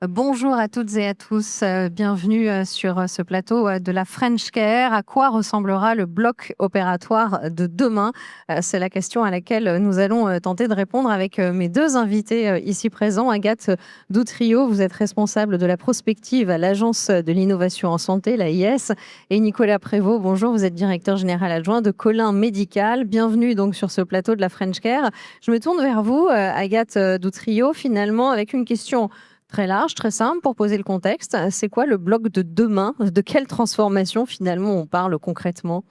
Bonjour à toutes et à tous, bienvenue sur ce plateau de la French Care. À quoi ressemblera le bloc opératoire de demain? C'est la question à laquelle nous allons tenter de répondre avec mes deux invités ici présents. Agathe Doutrio, vous êtes responsable de la prospective à l'Agence de l'innovation en santé, l'AIS, et Nicolas Prévost, bonjour, vous êtes directeur général adjoint de Colin Médical. Bienvenue donc sur ce plateau de la French Care. Je me tourne vers vous, Agathe Doutrio, finalement avec une question très large, très simple pour poser le contexte. C'est quoi le bloc de demain? De quelle transformation finalement on parle concrètement?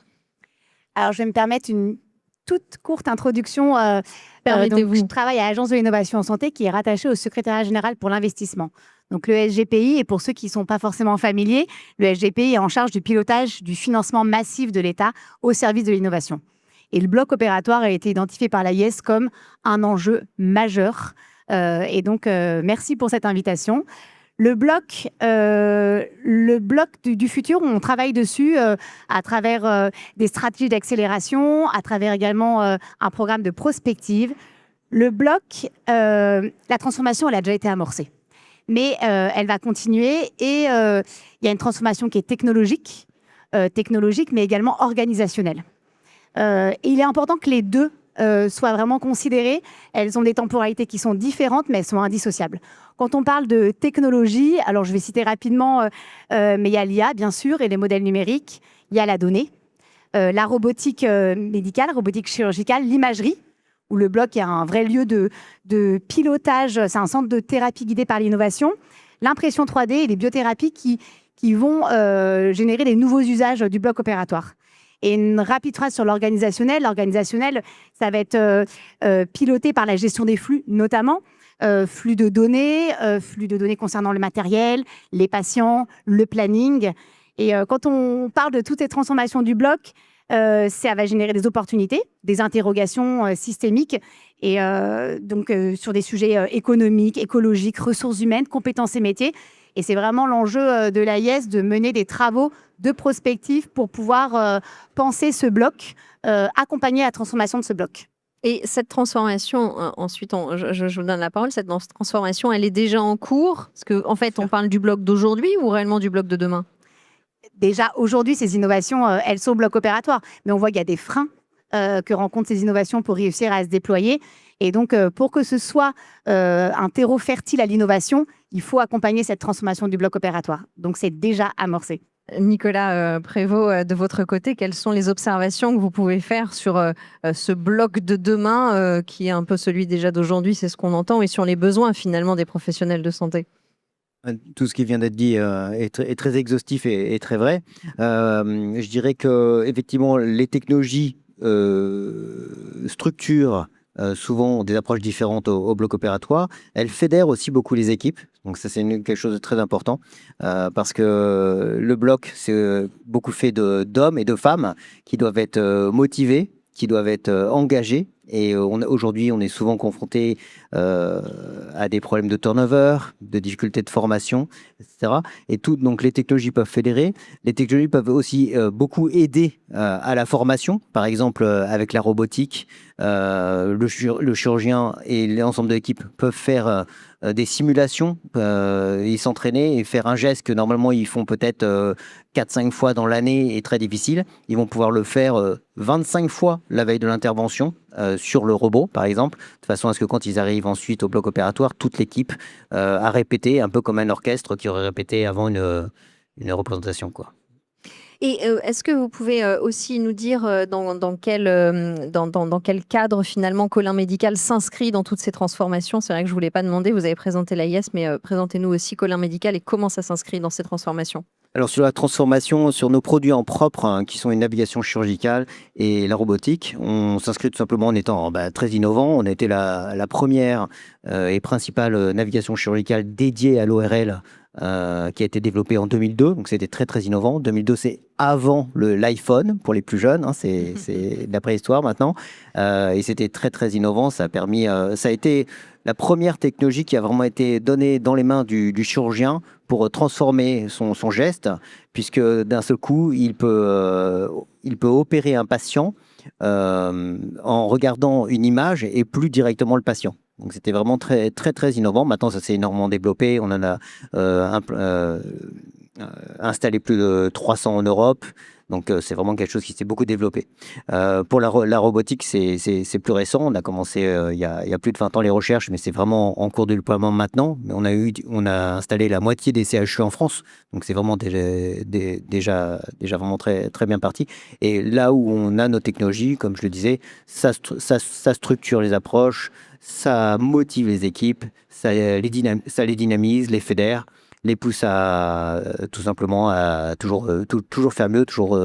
Alors, je vais me permettre une toute courte introduction. Donc, Permettez-vous. je travaille à l'Agence de l'innovation en santé qui est rattachée au secrétariat général pour l'investissement. Donc, le SGPI, et pour ceux qui ne sont pas forcément familiers, le SGPI est en charge du pilotage du financement massif de l'État au service de l'innovation. Et le bloc opératoire a été identifié par l'AIS comme un enjeu majeur. Merci pour cette invitation. Le bloc du futur, on travaille dessus à travers des stratégies d'accélération, à travers également un programme de prospective. Le bloc, la transformation, elle a déjà été amorcée, mais elle va continuer et il y a une transformation qui est technologique, mais également organisationnelle. Il est important que les deux soient vraiment considérées. Elles ont des temporalités qui sont différentes, mais elles sont indissociables. Quand on parle de technologie, alors je vais citer rapidement, mais il y a l'IA, bien sûr, et les modèles numériques. Il y a la donnée, la robotique médicale, robotique chirurgicale, l'imagerie, où le bloc est un vrai lieu de pilotage. C'est un centre de thérapie guidé par l'innovation. L'impression 3D et les biothérapies qui vont générer des nouveaux usages du bloc opératoire. Et une rapide phrase sur l'organisationnel. L'organisationnel, ça va être piloté par la gestion des flux, notamment flux de données concernant le matériel, les patients, le planning. Et quand on parle de toutes ces transformations du bloc, ça va générer des opportunités, des interrogations systémiques, et sur des sujets économiques, écologiques, ressources humaines, compétences et métiers. Et c'est vraiment l'enjeu de l'AIS de mener des travaux de prospective pour pouvoir penser ce bloc, accompagner la transformation de ce bloc. Et cette transformation, ensuite, je vous donne la parole, cette transformation, elle est déjà en cours? Parce qu'en fait, on parle du bloc d'aujourd'hui ou réellement du bloc de demain? Déjà, aujourd'hui, ces innovations, elles sont au bloc opératoire. Mais on voit qu'il y a des freins que rencontrent ces innovations pour réussir à se déployer. Et donc, pour que ce soit un terreau fertile à l'innovation, il faut accompagner cette transformation du bloc opératoire. Donc, c'est déjà amorcé. Nicolas Prévost, de votre côté, quelles sont les observations que vous pouvez faire sur ce bloc de demain qui est un peu celui déjà d'aujourd'hui, c'est ce qu'on entend, et sur les besoins finalement des professionnels de santé? Tout ce qui vient d'être dit est très exhaustif et très vrai. Je dirais que effectivement, les technologies structurent souvent des approches différentes au bloc opératoire. Elles fédèrent aussi beaucoup les équipes. Donc ça, c'est quelque chose de très important parce que le bloc, c'est beaucoup fait d'hommes et de femmes qui doivent être motivés, qui doivent être engagés. Et aujourd'hui, on est souvent confronté à des problèmes de turnover, de difficultés de formation, etc. Et donc les technologies peuvent fédérer. Les technologies peuvent aussi beaucoup aider à la formation. Par exemple, avec la robotique, le chirurgien et l'ensemble de l'équipe peuvent faire des simulations, et s'entraîner et faire un geste que normalement ils font peut-être 4-5 fois dans l'année et très difficile. Ils vont pouvoir le faire 25 fois la veille de l'intervention sur le robot, par exemple, de façon à ce que quand ils arrivent ensuite au bloc opératoire, toute l'équipe a répété, un peu comme un orchestre qui aurait répété avant une représentation, quoi. Et est-ce que vous pouvez aussi nous dire dans quel cadre finalement Colin Médical s'inscrit dans toutes ces transformations? C'est vrai que je ne vous l'ai pas demandé, vous avez présenté l'AIS, mais présentez-nous aussi Colin Médical et comment ça s'inscrit dans ces transformations. Alors sur la transformation, sur nos produits en propre, hein, qui sont une navigation chirurgicale et la robotique, on s'inscrit tout simplement en étant très innovant. On a été la première et principale navigation chirurgicale dédiée à l'ORL qui a été développée en 2002. Donc c'était très très innovant. 2002, c'est avant l'iPhone pour les plus jeunes. Hein, c'est de la préhistoire maintenant. Et c'était très très innovant. Ça a permis, ça a été la première technologie qui a vraiment été donnée dans les mains du chirurgien pour transformer son geste, puisque d'un seul coup, il peut opérer un patient en regardant une image et plus directement le patient. Donc c'était vraiment très, très, très innovant. Maintenant, ça s'est énormément développé. On en a installé plus de 300 en Europe. Donc c'est vraiment quelque chose qui s'est beaucoup développé. Pour la robotique, c'est plus récent. On a commencé il y a plus de 20 ans les recherches, mais c'est vraiment en cours de déploiement maintenant. Mais on a installé la moitié des CHU en France. Donc c'est vraiment déjà vraiment très, très bien parti. Et là où on a nos technologies, comme je le disais, ça structure les approches, ça motive les équipes, ça les dynamise, les fédère, les pousse à tout simplement à toujours faire mieux, toujours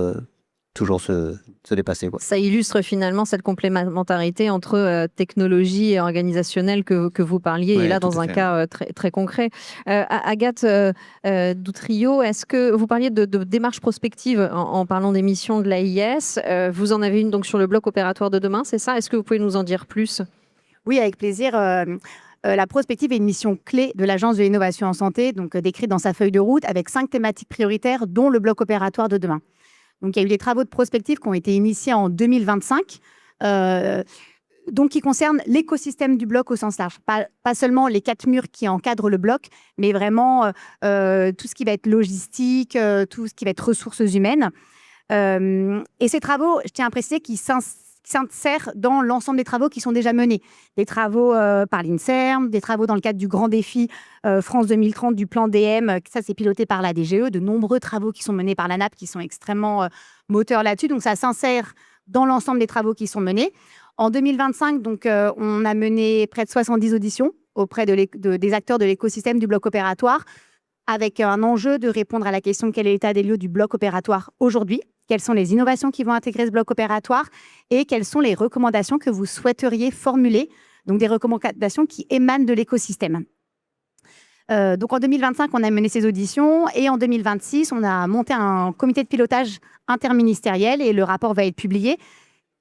se dépasser, quoi. Ça illustre finalement cette complémentarité entre technologie et organisationnelle que vous parliez, Ouais, et là tout dans à un fait. cas très, très concret. Agathe Doutrio, est-ce que vous parliez de démarche prospective en parlant des missions de l'AIS? Vous en avez une donc sur le bloc opératoire de demain, c'est ça? Est-ce que vous pouvez nous en dire plus? Oui, avec plaisir. La prospective est une mission clé de l'Agence de l'innovation en santé, donc décrite dans sa feuille de route avec 5 thématiques prioritaires, dont le bloc opératoire de demain. Donc, il y a eu des travaux de prospective qui ont été initiés en 2025, donc qui concernent l'écosystème du bloc au sens large. Pas seulement les 4 murs qui encadrent le bloc, mais vraiment tout ce qui va être logistique, tout ce qui va être ressources humaines. Et ces travaux, je tiens à préciser qu'ils s'insèrent dans l'ensemble des travaux qui sont déjà menés. Des travaux par l'INSERM, des travaux dans le cadre du grand défi France 2030, du plan DM, ça c'est piloté par la DGE, de nombreux travaux qui sont menés par la NAP qui sont extrêmement moteurs là-dessus. Donc ça s'insère dans l'ensemble des travaux qui sont menés. En 2025, donc, on a mené près de 70 auditions auprès des acteurs de l'écosystème du bloc opératoire, avec un enjeu de répondre à la question quel est l'état des lieux du bloc opératoire aujourd'hui, quelles sont les innovations qui vont intégrer ce bloc opératoire et quelles sont les recommandations que vous souhaiteriez formuler, donc des recommandations qui émanent de l'écosystème. Donc en 2025, on a mené ces auditions et en 2026, on a monté un comité de pilotage interministériel et le rapport va être publié.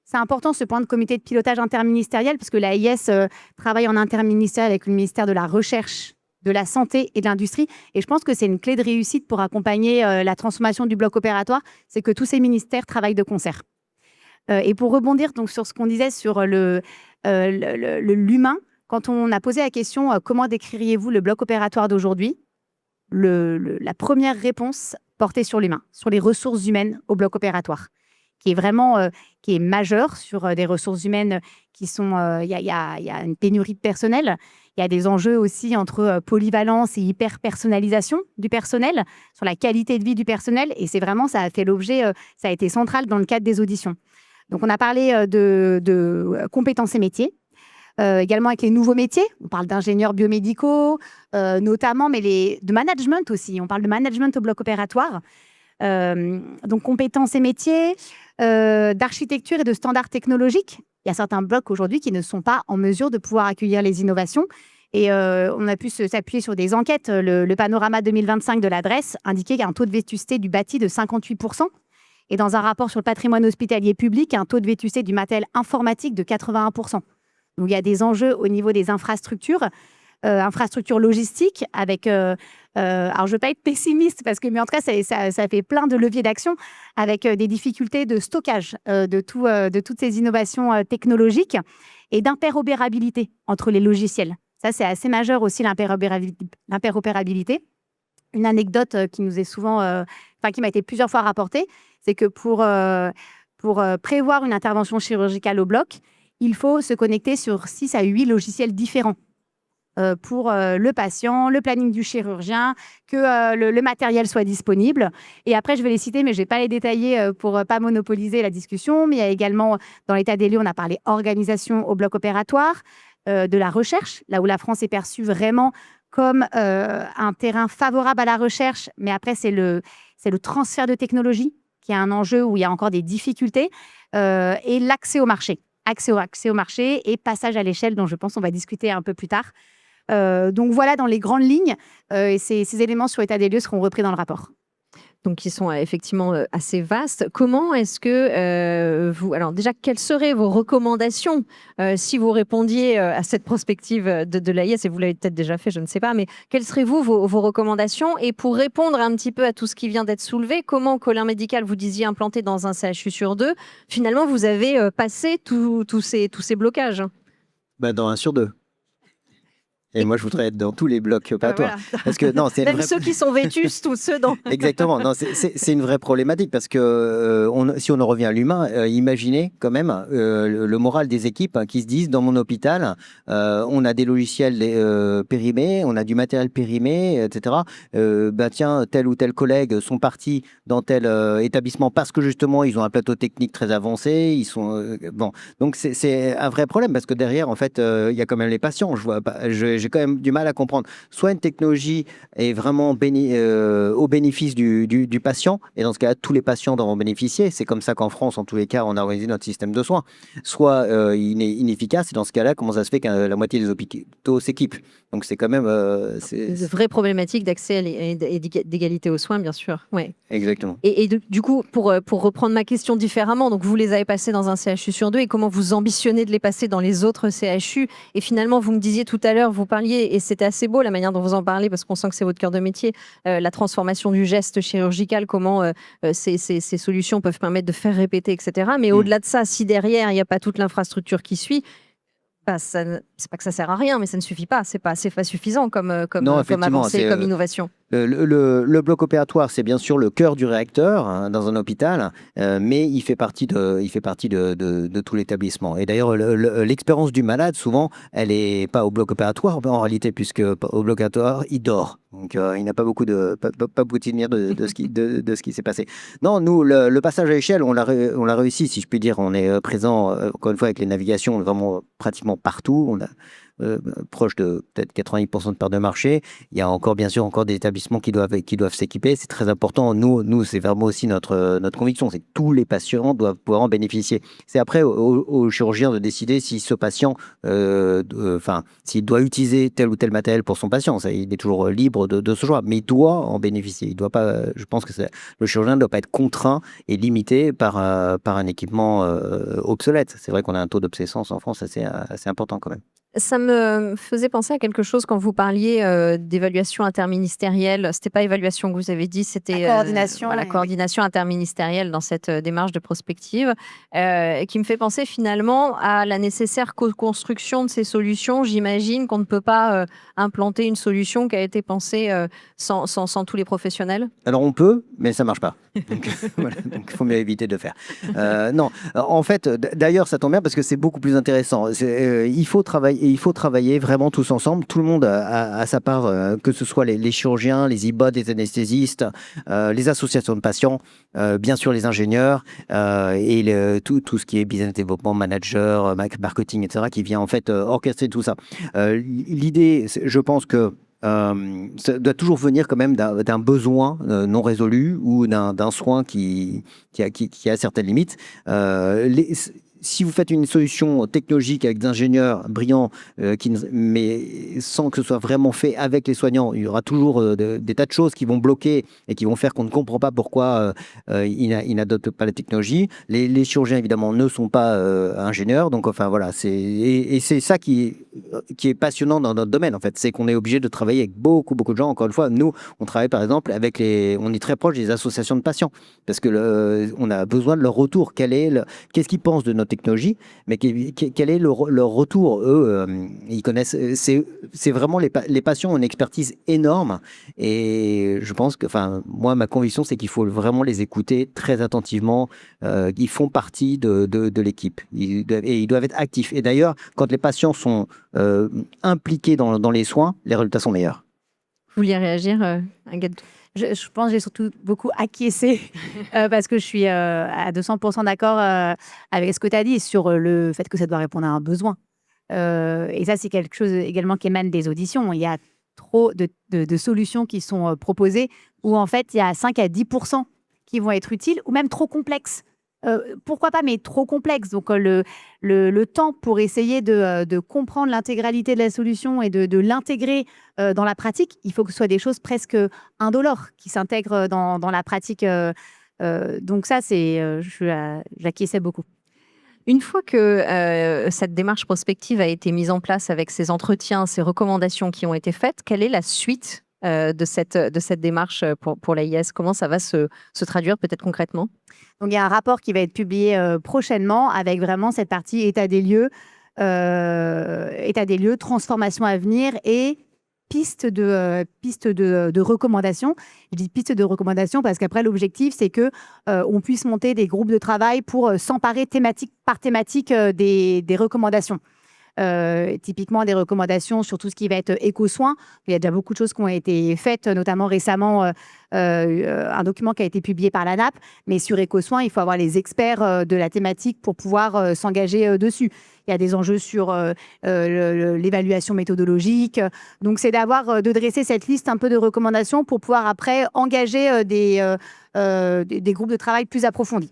C'est important ce point de comité de pilotage interministériel parce que l'AIS travaille en interministériel avec le ministère de la Recherche, de la Santé et de l'Industrie. Et je pense que c'est une clé de réussite pour accompagner la transformation du bloc opératoire, c'est que tous ces ministères travaillent de concert. Et pour rebondir donc sur ce qu'on disait sur l'humain, quand on a posé la question comment décririez-vous le bloc opératoire d'aujourd'hui, la première réponse portait sur l'humain, sur les ressources humaines au bloc opératoire, qui est vraiment qui est majeure sur des ressources humaines qui sont... Il y a une pénurie de personnel. Il y a des enjeux aussi entre polyvalence et hyper-personnalisation du personnel, sur la qualité de vie du personnel. Et c'est vraiment, ça a fait l'objet, ça a été central dans le cadre des auditions. Donc, on a parlé de compétences et métiers, également avec les nouveaux métiers. On parle d'ingénieurs biomédicaux, notamment, mais de management aussi. On parle de management au bloc opératoire. Donc, compétences et métiers, d'architecture et de standards technologiques. Il y a certains blocs aujourd'hui qui ne sont pas en mesure de pouvoir accueillir les innovations. Et on a pu s'appuyer sur des enquêtes. Le panorama 2025 de l'adresse indiquait qu'il y a un taux de vétusté du bâti de 58%. Et dans un rapport sur le patrimoine hospitalier public, un taux de vétusté du matériel informatique de 81%. Donc, il y a des enjeux au niveau des infrastructures. Infrastructures logistiques avec... alors, je ne veux pas être pessimiste, mais en tout cas, ça fait plein de leviers d'action avec des difficultés de stockage de toutes ces innovations technologiques et d'interopérabilité entre les logiciels. Ça, c'est assez majeur aussi, l'interopérabilité. Une anecdote qui nous est souvent... qui m'a été plusieurs fois rapportée, c'est que pour prévoir une intervention chirurgicale au bloc, il faut se connecter sur 6 à 8 logiciels différents. Pour le patient, le planning du chirurgien, que le matériel soit disponible. Et après, je vais les citer, mais je ne vais pas les détailler pour ne pas monopoliser la discussion. Mais il y a également, dans l'état des lieux, on a parlé organisation au bloc opératoire, de la recherche, là où la France est perçue vraiment comme un terrain favorable à la recherche. Mais après, c'est le transfert de technologie qui est un enjeu où il y a encore des difficultés. Et l'accès au marché. Accès au marché et passage à l'échelle, dont je pense qu'on va discuter un peu plus tard. Donc voilà dans les grandes lignes, et ces éléments sur l'état des lieux seront repris dans le rapport. Donc, qui sont effectivement assez vastes. Comment est-ce que vous... Alors déjà, quelles seraient vos recommandations si vous répondiez à cette prospective de l'AIS, et vous l'avez peut-être déjà fait, je ne sais pas, mais quelles seraient vos recommandations? Et pour répondre un petit peu à tout ce qui vient d'être soulevé, comment au Colin Médical, vous disiez implanté dans un CHU sur 2, finalement, vous avez passé tous ces blocages? Dans 1 sur 2. Et moi, je voudrais être dans tous les blocs opératoires. Voilà. Parce que non, c'est Même ceux qui sont vétustes ou ceux dans... Exactement. Non, c'est une vraie problématique parce que si on en revient à l'humain, imaginez quand même le moral des équipes qui se disent dans mon hôpital, on a des logiciels périmés, on a du matériel périmé, etc. Ben tiens, tel ou tel collègue sont partis dans tel établissement parce que justement ils ont un plateau technique très avancé. Ils sont bon. Donc c'est un vrai problème parce que derrière, en fait, il y a quand même les patients. J'ai quand même du mal à comprendre. Soit une technologie est vraiment au bénéfice du patient, et dans ce cas-là, tous les patients doivent en bénéficier. C'est comme ça qu'en France, en tous les cas, on a organisé notre système de soins. Soit il est inefficace, et dans ce cas-là, comment ça se fait que la moitié des hôpitaux s'équipent? Donc c'est quand même... Une vraie problématique d'accès et d'égalité aux soins, bien sûr. Ouais. Exactement. Et du coup, pour reprendre ma question différemment, donc vous les avez passés dans un CHU sur 2 et comment vous ambitionnez de les passer dans les autres CHU? Et finalement, vous me disiez tout à l'heure, vous parliez, et c'était assez beau la manière dont vous en parlez parce qu'on sent que c'est votre cœur de métier, la transformation du geste chirurgical, comment ces solutions peuvent permettre de faire répéter, etc. Mais au-delà de ça, si derrière, il n'y a pas toute l'infrastructure qui suit, c'est pas que ça sert à rien, mais ça ne suffit pas. C'est pas suffisant comme avancée, comme innovation. Le bloc opératoire, c'est bien sûr le cœur du réacteur dans un hôpital, mais il fait partie de tout l'établissement. Et d'ailleurs, l'expérience du malade, souvent, elle n'est pas au bloc opératoire, en réalité, puisque au bloc opératoire, il dort. Donc, il n'a pas beaucoup de souvenirs de ce qui s'est passé. Non, nous, le passage à l'échelle, on l'a réussi, si je puis dire. On est présent, encore une fois, avec les navigations, vraiment pratiquement partout. On a proche de peut-être 90% de part de marché. Il y a encore, bien sûr, encore des établissements qui doivent s'équiper. C'est très important. Nous, c'est vraiment aussi notre conviction. C'est que tous les patients doivent pouvoir en bénéficier. C'est après au chirurgien de décider si ce patient, s'il doit utiliser tel ou tel matériel pour son patient. Ça, il est toujours libre de ce choix, mais il doit en bénéficier. Il doit pas, je pense que le chirurgien ne doit pas être contraint et limité par un équipement obsolète. C'est vrai qu'on a un taux d'obsolescence en France assez important quand même. Ça me faisait penser à quelque chose quand vous parliez d'évaluation interministérielle. C'était pas évaluation que vous avez dit, c'était la coordination, la coordination interministérielle dans cette démarche de prospective, qui me fait penser finalement à la nécessaire co-construction de ces solutions. J'imagine qu'on ne peut pas implanter une solution qui a été pensée sans tous les professionnels. Alors on peut, mais ça marche pas. Donc voilà, donc il faut mieux éviter de faire. Non, en fait, d'ailleurs, ça tombe bien parce que c'est beaucoup plus intéressant. Il faut travailler vraiment tous ensemble. Tout le monde a sa part, que ce soit les chirurgiens, les IBOD, les anesthésistes, les associations de patients, bien sûr les ingénieurs et tout ce qui est business développement, manager, marketing, etc., qui vient en fait orchestrer tout ça. L'idée, je pense que ça doit toujours venir quand même d'un besoin non résolu ou d'un soin qui a certaines limites. Si vous faites une solution technologique avec des ingénieurs brillants, mais sans que ce soit vraiment fait avec les soignants, il y aura toujours des tas de choses qui vont bloquer et qui vont faire qu'on ne comprend pas pourquoi ils n'adoptent pas la technologie. Les chirurgiens, évidemment, ne sont pas ingénieurs. Donc, enfin, voilà. Et c'est ça qui est passionnant dans notre domaine, en fait. C'est qu'on est obligé de travailler avec beaucoup, beaucoup de gens. Encore une fois, nous, on travaille, par exemple, on est très proche des associations de patients parce que on a besoin de leur retour. Qu'est-ce qu'ils pensent de notre technologie, mais quel est leur retour? Eux, ils connaissent, c'est vraiment les patients ont une expertise énorme et je pense que, enfin, moi, ma conviction, c'est qu'il faut vraiment les écouter très attentivement. Ils font partie de l'équipe et ils doivent être actifs. Et d'ailleurs, quand les patients sont impliqués dans les soins, les résultats sont meilleurs. Vous vouliez réagir, Agathe? Je pense que j'ai surtout beaucoup acquiescé parce que je suis à 200% d'accord avec ce que tu as dit sur le fait que ça doit répondre à un besoin. Et ça, c'est quelque chose également qui émane des auditions. Il y a trop de solutions qui sont proposées où en fait, il y a 5 à 10% qui vont être utiles ou même trop complexes. Pourquoi pas, mais trop complexe. Donc, le temps pour essayer de comprendre l'intégralité de la solution et de l'intégrer dans la pratique, il faut que ce soit des choses presque indolores qui s'intègrent dans la pratique. Donc ça, j'acquiesçais beaucoup. Une fois que cette démarche prospective a été mise en place avec ces entretiens, ces recommandations qui ont été faites, quelle est la suite de cette démarche pour l'AIS? Comment ça va se traduire peut-être concrètement? Donc, il y a un rapport qui va être publié prochainement avec vraiment cette partie état des lieux état des lieux, transformation à venir et piste de recommandation. Je dis piste de recommandation parce qu'après, l'objectif, c'est que on puisse monter des groupes de travail pour s'emparer thématique par thématique des recommandations. Typiquement des recommandations sur tout ce qui va être éco-soins. Il y a déjà beaucoup de choses qui ont été faites, notamment récemment un document qui a été publié par la NAP, mais sur éco-soins, il faut avoir les experts de la thématique pour pouvoir s'engager dessus. Il y a des enjeux sur l'évaluation méthodologique. Donc, c'est de dresser cette liste un peu de recommandations pour pouvoir après engager des groupes de travail plus approfondis.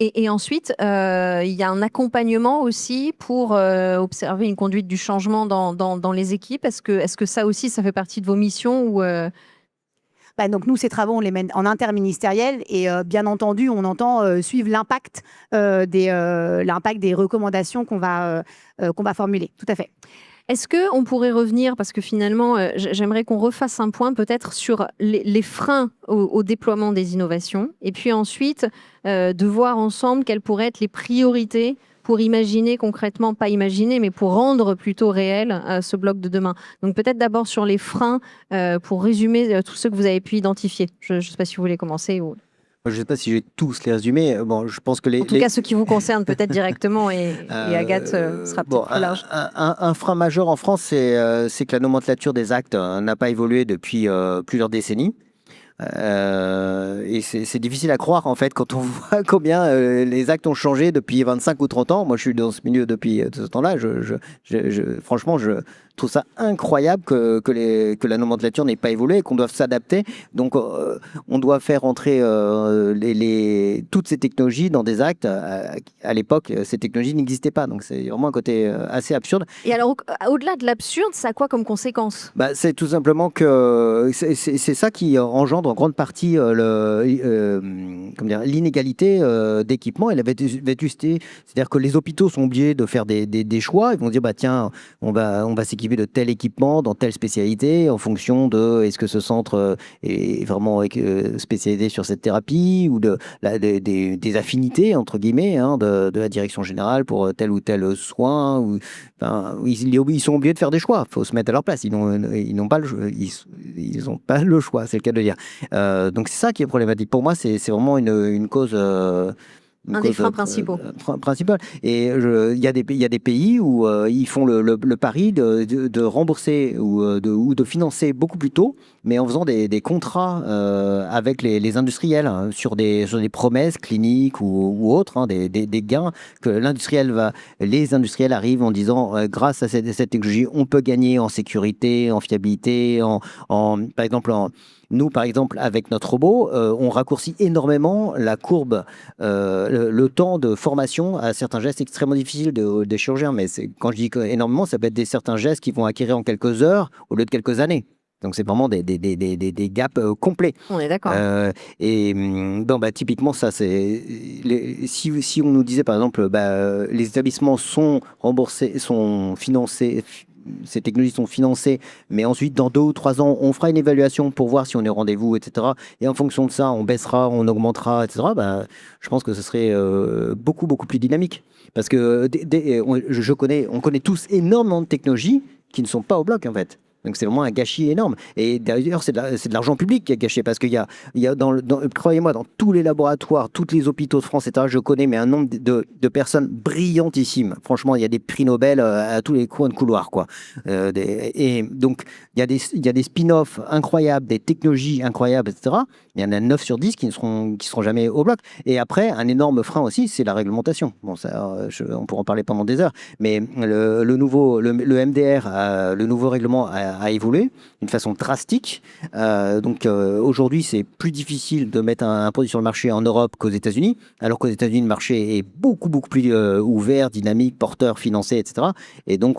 Et ensuite, il y a un accompagnement aussi pour observer une conduite du changement dans les équipes. Est-ce que ça aussi, ça fait partie de vos missions ou Donc nous, ces travaux, on les mène en interministériel et bien entendu, on entend suivre l'impact des recommandations qu'on va formuler. Tout à fait. Est-ce qu'on pourrait revenir, parce que finalement, j'aimerais qu'on refasse un point peut-être sur les freins au déploiement des innovations, et puis ensuite de voir ensemble quelles pourraient être les priorités pour imaginer concrètement, pas imaginer, mais pour rendre plutôt réel ce bloc de demain. Donc peut-être d'abord sur les freins, pour résumer tous ceux que vous avez pu identifier. Je ne sais pas si vous voulez commencer ou... Je ne sais pas si je vais tous les résumer. Bon, je pense que En tout cas, ceux qui vous concernent peut-être directement et Agathe sera peut-être plus large. Un frein majeur en France, c'est que la nomenclature des actes n'a pas évolué depuis plusieurs décennies. Et c'est difficile à croire en fait quand on voit combien les actes ont changé depuis 25 ou 30 ans. Moi, je suis dans ce milieu depuis ce temps-là. Franchement, je trouve ça incroyable que la nomenclature n'ait pas évolué et qu'on doive s'adapter. Donc, on doit faire entrer toutes ces technologies dans des actes. À l'époque, ces technologies n'existaient pas. Donc, c'est vraiment un côté assez absurde. Et alors, au-delà de l'absurde, ça a quoi comme conséquence ? C'est tout simplement que c'est ça qui engendre en grande partie l'inégalité d'équipement et la vétusté. C'est-à-dire que les hôpitaux sont obligés de faire des choix. Ils vont dire, tiens, on va s'équiper de tel équipement dans telle spécialité en fonction de est-ce que ce centre est vraiment spécialisé sur cette thérapie ou des affinités, entre guillemets, de la direction générale pour tel ou tel soin. Ils sont obligés de faire des choix. Il faut se mettre à leur place. Ils n'ont pas le choix, c'est le cas de dire. Donc c'est ça qui est problématique. Pour moi, c'est vraiment une cause... Un des freins principaux. Principal. Et il y a des pays où ils font le pari de rembourser ou de financer beaucoup plus tôt, mais en faisant des contrats avec les industriels sur des promesses cliniques ou autres, des gains que les industriels arrivent en disant grâce à cette technologie, on peut gagner en sécurité, en fiabilité, par exemple nous, par exemple, avec notre robot, on raccourcit énormément la courbe, le temps de formation à certains gestes extrêmement difficiles des chirurgiens. Mais quand je dis énormément, ça peut être certains gestes qui vont acquérir en quelques heures au lieu de quelques années. Donc, c'est vraiment des gaps complets. On est d'accord. Typiquement, ça, si on nous disait, par exemple, les établissements sont remboursés, sont financés, ces technologies sont financées, mais ensuite, dans 2 ou 3 ans, on fera une évaluation pour voir si on est au rendez-vous, etc. Et en fonction de ça, on baissera, on augmentera, etc. Je pense que ce serait beaucoup, beaucoup plus dynamique. Parce que on connaît tous énormément de technologies qui ne sont pas au bloc, en fait. Donc c'est vraiment un gâchis énorme. Et d'ailleurs, c'est de l'argent public qui est gâché parce qu'il y a croyez-moi, dans tous les laboratoires, tous les hôpitaux de France, etc., je connais mais un nombre de personnes brillantissimes. Franchement, il y a des prix Nobel à tous les coins de couloir, quoi. Et donc, il y a des spin-offs incroyables, des technologies incroyables, etc. Il y en a 9 sur 10 qui seront jamais au bloc. Et après, un énorme frein aussi, c'est la réglementation. Bon, ça, on pourra en parler pendant des heures. Mais le MDR, le nouveau règlement a évolué d'une façon drastique. Aujourd'hui, c'est plus difficile de mettre un produit sur le marché en Europe qu'aux États-Unis, alors qu'aux États-Unis, le marché est beaucoup, beaucoup plus ouvert, dynamique, porteur, financé, etc. Et donc,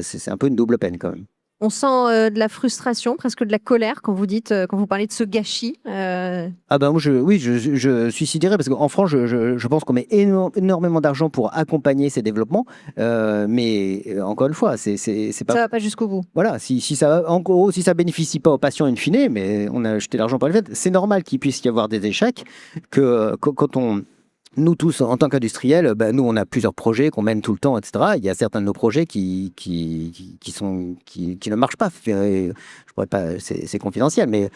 c'est un peu une double peine quand même. On sent de la frustration, presque de la colère quand vous parlez de ce gâchis. Moi, je suis sidéré parce qu'en France, je pense qu'on met énormément d'argent pour accompagner ces développements, mais encore une fois, c'est pas. Ça va pas jusqu'au bout. Voilà, si ça bénéficie pas aux patients in fine, mais on a jeté l'argent par les fenêtres, c'est normal qu'il puisse y avoir des échecs, que quand on nous tous, en tant qu'industriels, nous, on a plusieurs projets qu'on mène tout le temps, etc. Il y a certains de nos projets qui ne marchent pas. Je pourrais pas, c'est confidentiel, mais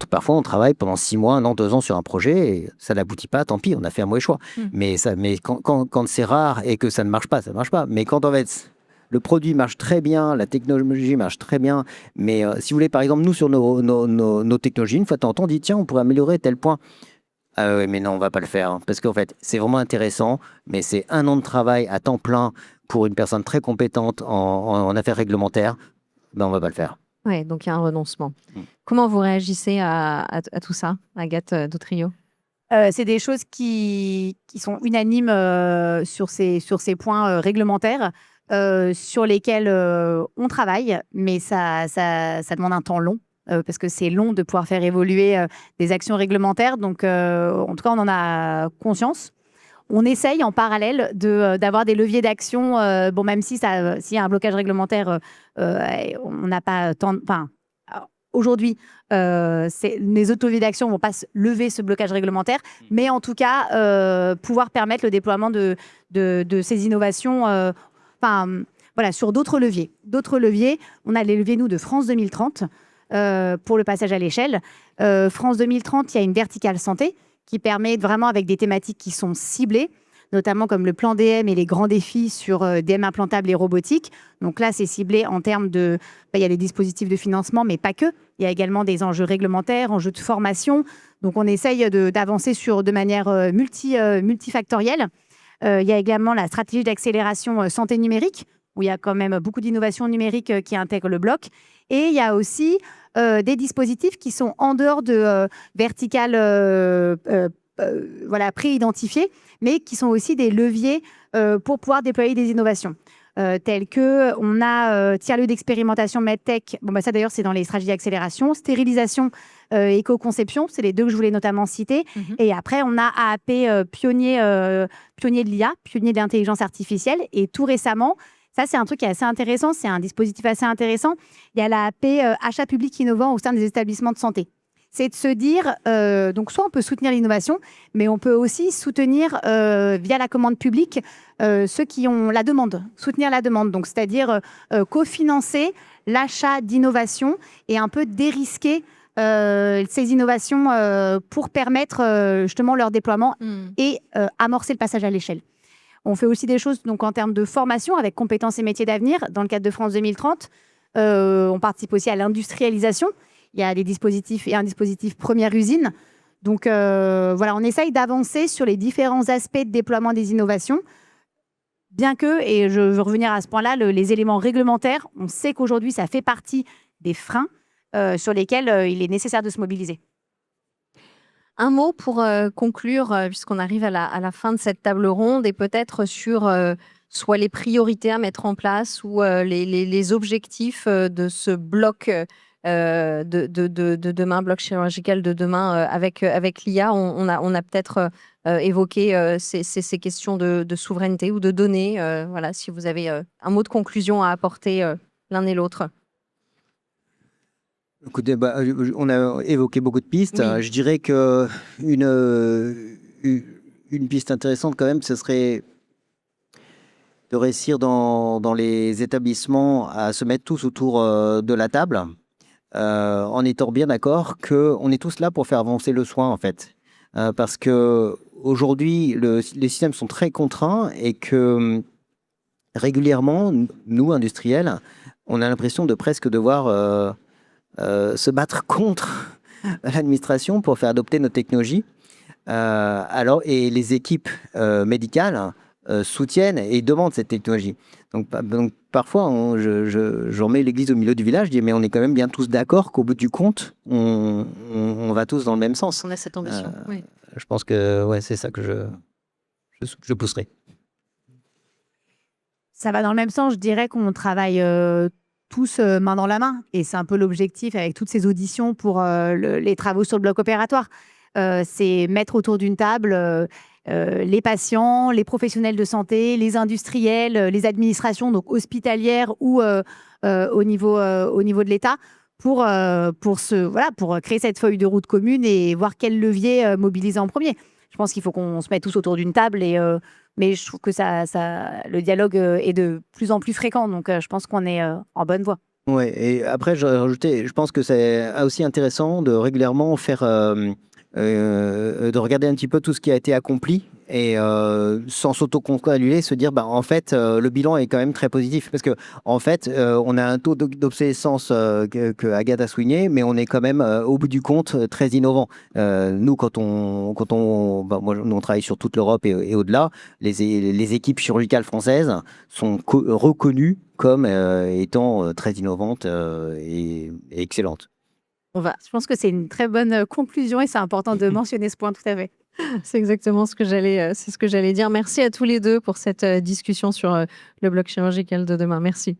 parfois, on travaille pendant 6 mois, 1 an, 2 ans sur un projet et ça n'aboutit pas, tant pis, on a fait un mauvais choix. Mais quand c'est rare et que ça ne marche pas, ça ne marche pas. Mais quand, en fait, le produit marche très bien, la technologie marche très bien, mais si vous voulez, par exemple, nous, sur nos technologies, une fois de temps en temps, on dit, tiens, on pourrait améliorer tel point. Ah oui, mais non, on va pas le faire. Parce qu'en fait, c'est vraiment intéressant, mais c'est 1 an de travail à temps plein pour une personne très compétente en affaires réglementaires. On va pas le faire. Oui, donc il y a un renoncement. Comment vous réagissez à tout ça, Agathe Dautrillo? C'est des choses qui sont unanimes sur ces points réglementaires sur lesquels on travaille, mais ça demande un temps long. Parce que c'est long de pouvoir faire évoluer des actions réglementaires. Donc, en tout cas, on en a conscience. On essaye en parallèle d'avoir des leviers d'action. Même si s'il y a un blocage réglementaire, on n'a pas tant... Enfin, aujourd'hui, les autres leviers d'action ne vont pas lever ce blocage réglementaire, mais en tout cas, pouvoir permettre le déploiement de ces innovations voilà, sur d'autres leviers. D'autres leviers, on a les leviers, nous, de France 2030, pour le passage à l'échelle. France 2030, il y a une verticale santé qui permet vraiment, avec des thématiques qui sont ciblées, notamment comme le plan DM et les grands défis sur DM implantable et robotique. Donc là, c'est ciblé en termes de... il y a des dispositifs de financement, mais pas que. Il y a également des enjeux réglementaires, enjeux de formation. Donc on essaye d'avancer de manière multifactorielle. Il y a également la stratégie d'accélération santé numérique, où il y a quand même beaucoup d'innovations numériques qui intègrent le bloc. Et il y a aussi des dispositifs qui sont en dehors de verticales pré-identifiées, mais qui sont aussi des leviers pour pouvoir déployer des innovations. Tels que, on a tiers-lieu d'expérimentation MedTech, ça d'ailleurs c'est dans les stratégies d'accélération, stérilisation, éco-conception, c'est les 2 que je voulais notamment citer. Et après, on a AAP pionnier de l'IA, pionnier de l'intelligence artificielle. Et tout récemment, ça, c'est un truc qui est assez intéressant, c'est un dispositif assez intéressant. Il y a l'AAP achat public innovant au sein des établissements de santé. C'est de se dire, donc soit on peut soutenir l'innovation, mais on peut aussi soutenir via la commande publique ceux qui ont la demande, soutenir la demande. Donc, c'est-à-dire cofinancer l'achat d'innovation et un peu dérisquer ces innovations pour permettre justement leur déploiement et amorcer le passage à l'échelle. On fait aussi des choses donc, en termes de formation avec compétences et métiers d'avenir. Dans le cadre de France 2030, on participe aussi à l'industrialisation. Il y a des dispositifs et un dispositif première usine. Donc voilà, on essaye d'avancer sur les différents aspects de déploiement des innovations. Bien que, et je veux revenir à ce point-là, les éléments réglementaires, on sait qu'aujourd'hui, ça fait partie des freins sur lesquels il est nécessaire de se mobiliser. Un mot pour conclure, puisqu'on arrive à la fin de cette table ronde, et peut-être sur soit les priorités à mettre en place ou les objectifs de ce bloc de demain, bloc chirurgical de demain avec l'IA. On a peut-être évoqué ces questions de souveraineté ou de données. Voilà, si vous avez un mot de conclusion à apporter l'un et l'autre. Écoutez, on a évoqué beaucoup de pistes. Oui. Je dirais que une piste intéressante quand même, ce serait de réussir dans les établissements à se mettre tous autour de la table, en étant bien d'accord qu'on est tous là pour faire avancer le soin, en fait. Parce que aujourd'hui, les systèmes sont très contraints et que régulièrement, nous, industriels, on a l'impression de presque devoir se battre contre l'administration pour faire adopter nos technologies. Et les équipes médicales soutiennent et demandent cette technologie. Donc parfois, je remets l'église au milieu du village, je dis mais on est quand même bien tous d'accord qu'au bout du compte, on va tous dans le même sens. On a cette ambition, oui. Je pense que c'est ça que je pousserai. Ça va dans le même sens, je dirais qu'on travaille tous main dans la main. Et c'est un peu l'objectif avec toutes ces auditions pour les travaux sur le bloc opératoire. C'est mettre autour d'une table les patients, les professionnels de santé, les industriels, les administrations donc hospitalières ou au niveau de l'État pour créer cette feuille de route commune et voir quel levier mobiliser en premier. Je Je pense qu'il faut qu'on se mette tous autour d'une table mais je trouve que le dialogue est de plus en plus fréquent. Donc, je pense qu'on est en bonne voie. Ouais, et après, j'aurais rajouté, je pense que c'est aussi intéressant de régulièrement de regarder un petit peu tout ce qui a été accompli et sans s'auto-congratuler, se dire, bah, en fait, le bilan est quand même très positif parce que, en fait, on a un taux d'obsolescence que Agathe a souligné, mais on est quand même, au bout du compte, très innovant. Nous, moi, nous, on travaille sur toute l'Europe et au-delà, les équipes chirurgicales françaises sont reconnues comme étant très innovantes et excellentes. Je pense que c'est une très bonne conclusion et c'est important de mentionner ce point tout à fait. C'est exactement c'est ce que j'allais dire. Merci à tous les deux pour cette discussion sur le bloc chirurgical de demain. Merci.